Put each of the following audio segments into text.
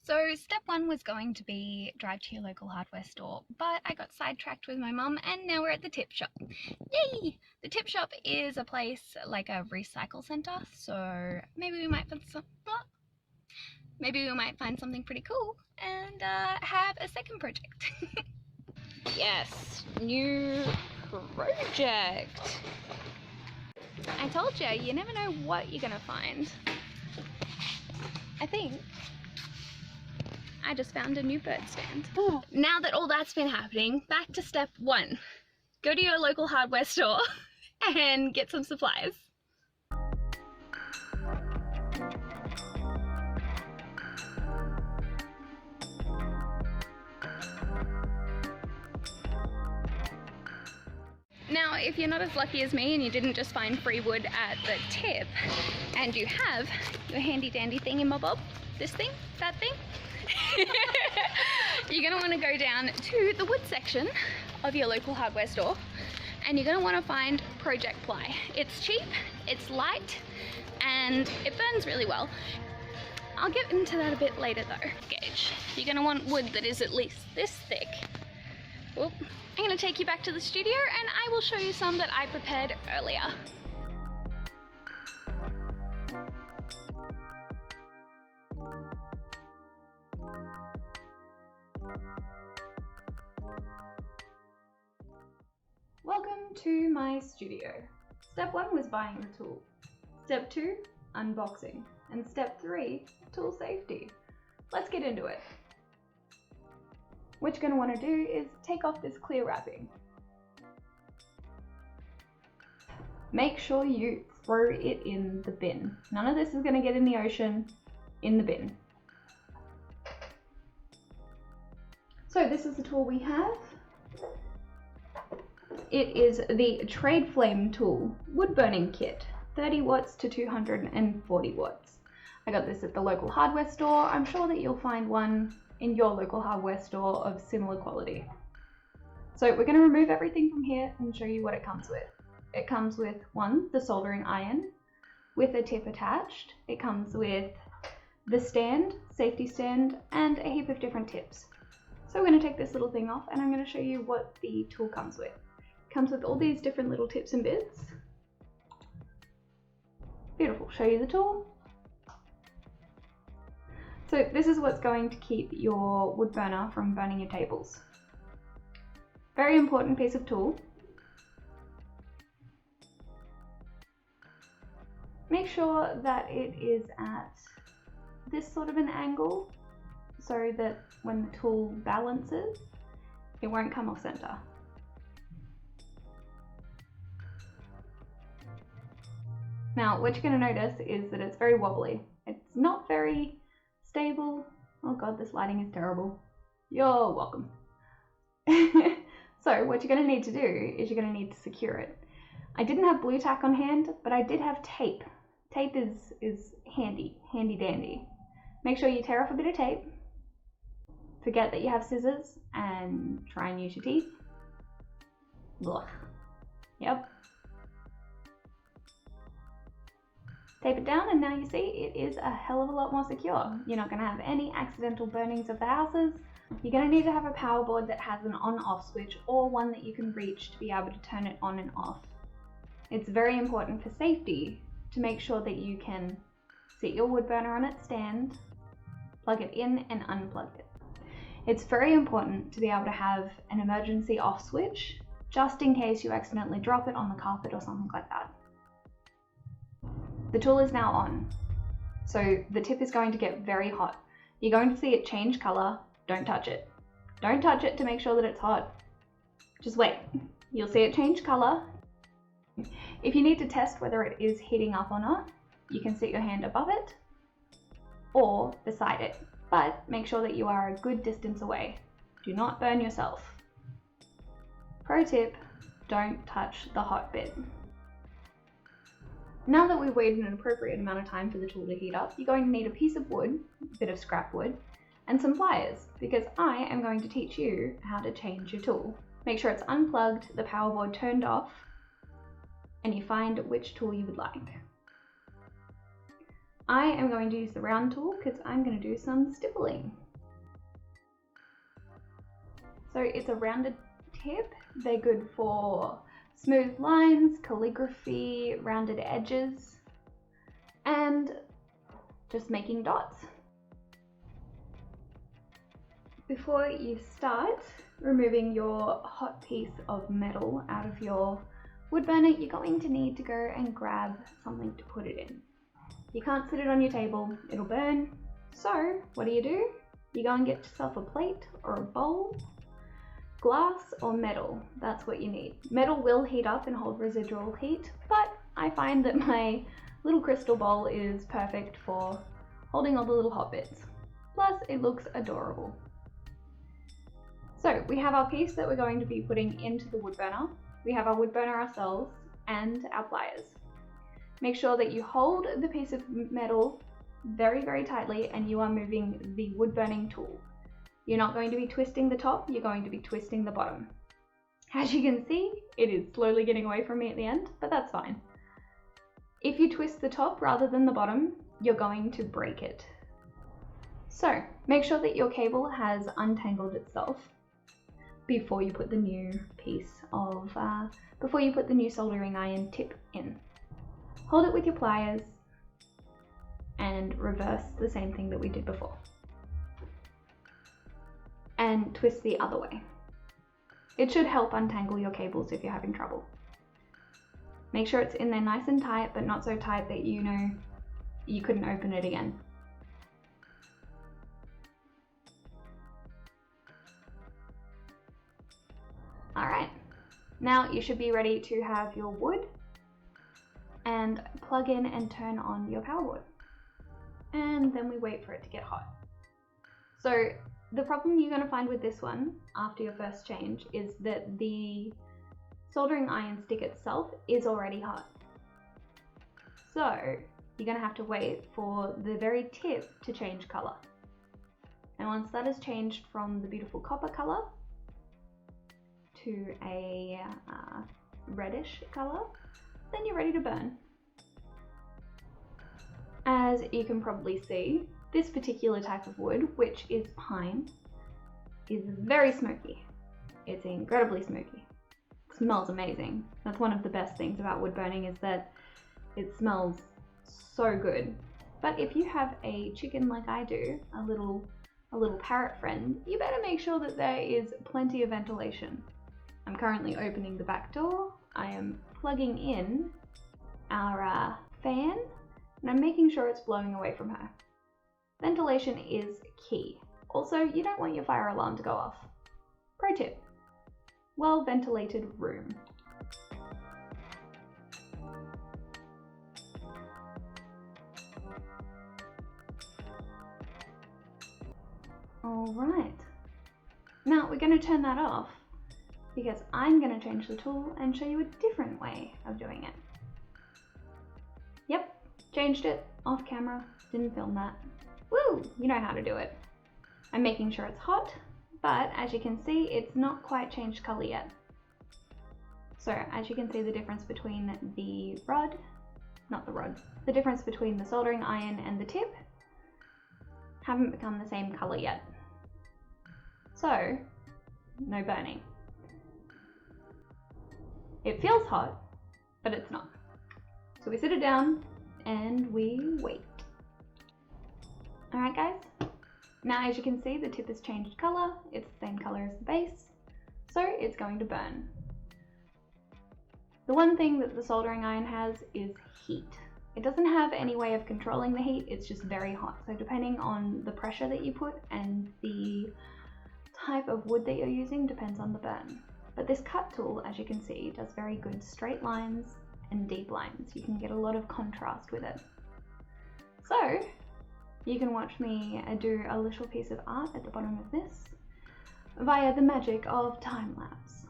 So step one was going to be drive to your local hardware store, but I got sidetracked with my mum and now we're at the tip shop. Yay! The tip shop is a place like a recycle centre, so maybe we might find something pretty cool and have a second project. Yes, new project. I told you, you never know what you're gonna find. I think I just found a new bird stand. Ooh. Now that all that's been happening, back to step one. Go to your local hardware store and get some supplies. Now, if you're not as lucky as me and you didn't just find free wood at the tip, and you have your handy dandy thingamabob, this thing, that thing, you're gonna wanna go down to the wood section of your local hardware store and you're gonna wanna find project ply. It's cheap, it's light, and it burns really well. I'll get into that a bit later though. Gauge. You're gonna want wood that is at least this thick. Oop. I'm gonna take you back to the studio and I will show you some that I prepared earlier. Welcome to my studio. Step one was buying the tool. Step two, unboxing. And step three, tool safety. Let's get into it. What you're going to want to do is take off this clear wrapping. Make sure you throw it in the bin. None of this is going to get in the ocean, in the bin. So this is the tool we have. It is the Trade Flame Tool Wood Burning Kit, 30 watts to 240 watts. I got this at the local hardware store. I'm sure that you'll find one in your local hardware store of similar quality. So we're going to remove everything from here and show you what it comes with. It comes with the soldering iron with a tip attached. It comes with the stand, safety stand, and a heap of different tips. So we're going to take this little thing off and I'm going to show you what the tool comes with. It comes with all these different little tips and bits. Beautiful. Show you the tool. So this is what's going to keep your wood burner from burning your tables. Very important piece of tool. Make sure that it is at this sort of an angle so that when the tool balances, it won't come off center. Now, what you're going to notice is that it's very wobbly. It's not very stable. Oh god, this lighting is terrible. You're welcome. So what you're going to need to do is you're going to need to secure it. I didn't have blue tack on hand, but I did have tape. Tape is handy dandy. Make sure you tear off a bit of tape. Forget that you have scissors and try and use your teeth. Ugh. Yep. Tape it down and now you see it is a hell of a lot more secure. You're not going to have any accidental burnings of the houses. You're going to need to have a power board that has an on-off switch or one that you can reach to be able to turn it on and off. It's very important for safety to make sure that you can sit your wood burner on its stand, plug it in and unplug it. It's very important to be able to have an emergency off switch just in case you accidentally drop it on the carpet or something like that. The tool is now on, so the tip is going to get very hot. You're going to see it change color. Don't touch it. Don't touch it to make sure that it's hot. Just wait. You'll see it change color. If you need to test whether it is heating up or not, you can sit your hand above it or beside it, but make sure that you are a good distance away. Do not burn yourself. Pro tip, don't touch the hot bit. Now that we've waited an appropriate amount of time for the tool to heat up, you're going to need a piece of wood, a bit of scrap wood, and some pliers, because I am going to teach you how to change your tool. Make sure it's unplugged, the power board turned off, and you find which tool you would like. I am going to use the round tool because I'm going to do some stippling. So it's a rounded tip. They're good for smooth lines, calligraphy, rounded edges, and just making dots. Before you start removing your hot piece of metal out of your wood burner, you're going to need to go and grab something to put it in. You can't sit it on your table, it'll burn. So what do? You go and get yourself a plate or a bowl, glass or metal, that's what you need. Metal will heat up and hold residual heat, but I find that my little crystal bowl is perfect for holding all the little hot bits. Plus it looks adorable. So we have our piece that we're going to be putting into the wood burner. We have our wood burner ourselves and our pliers. Make sure that you hold the piece of metal very, very tightly and you are moving the wood burning tool. You're not going to be twisting the top, you're going to be twisting the bottom. As you can see, it is slowly getting away from me at the end, but that's fine. If you twist the top rather than the bottom, you're going to break it. So make sure that your cable has untangled itself before you put the new soldering iron tip in. Hold it with your pliers and reverse the same thing that we did before. And twist the other way. It should help untangle your cables if you're having trouble. Make sure it's in there nice and tight, but not so tight that you know you couldn't open it again. Alright, now you should be ready to have your wood and plug in and turn on your power board. And then we wait for it to get hot. So the problem you're going to find with this one after your first change is that the soldering iron stick itself is already hot. So you're going to have to wait for the very tip to change color. And once that has changed from the beautiful copper color to a reddish color, then you're ready to burn. As you can probably see, this particular type of wood, which is pine, is very smoky. It's incredibly smoky. It smells amazing. That's one of the best things about wood burning, is that it smells so good. But if you have a chicken like I do, a little parrot friend, you better make sure that there is plenty of ventilation. I'm currently opening the back door. I am plugging in our fan, and I'm making sure it's blowing away from her. Ventilation is key. Also, you don't want your fire alarm to go off. Pro tip: well-ventilated room. Alright, now we're going to turn that off because I'm going to change the tool and show you a different way of doing it. Yep, changed it off camera, didn't film that. Woo, you know how to do it. I'm making sure it's hot, but as you can see, it's not quite changed color yet. So as you can see, the difference between the the difference between the soldering iron and the tip haven't become the same color yet. So, no burning. It feels hot, but it's not. So we sit it down and we wait. Alright guys, now as you can see, the tip has changed color. It's the same color as the base, so it's going to burn. The one thing that the soldering iron has is heat. It doesn't have any way of controlling the heat, it's just very hot. So depending on the pressure that you put and the type of wood that you're using depends on the burn. But this cut tool, as you can see, does very good straight lines and deep lines. You can get a lot of contrast with it. So you can watch me do a little piece of art at the bottom of this via the magic of time lapse.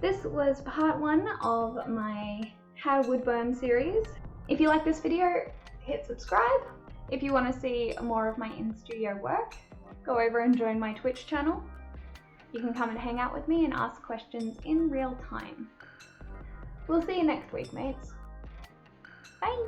This was part 1 of my How to Wood Burn series. If you like this video, hit subscribe. If you want to see more of my in-studio work, go over and join my Twitch channel. You can come and hang out with me and ask questions in real time. We'll see you next week, mates. Bye!